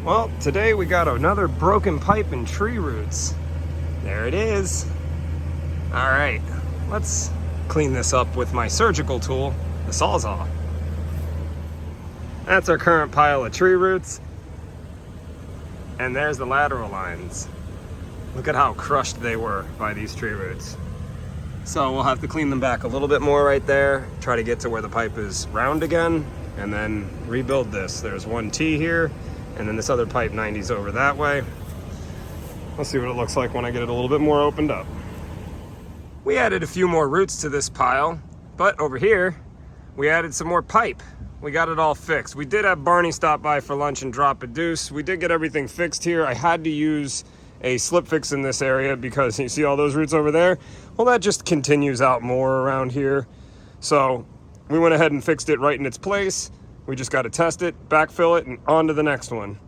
Well, today we got another broken pipe and tree roots. There it is. All right, let's clean this up with my surgical tool, the Sawzall. That's our current pile of tree roots. And there's the lateral lines. Look at how crushed they were by these tree roots. So we'll have to clean them back a little bit more right there, try to get to where the pipe is round again, and then rebuild this. There's one T here, and then this other pipe 90's over that way. Let's see what it looks like when I get it a little bit more opened up. We added a few more roots to this pile, but over here, we added some more pipe. We got it all fixed. We did have Barney stop by for lunch and drop a deuce. We did get everything fixed here. I had to use a slip fix in this area because you see all those roots over there? Well, that just continues out more around here. So we went ahead and fixed it right in its place. We just got to test it, backfill it, and on to the next one.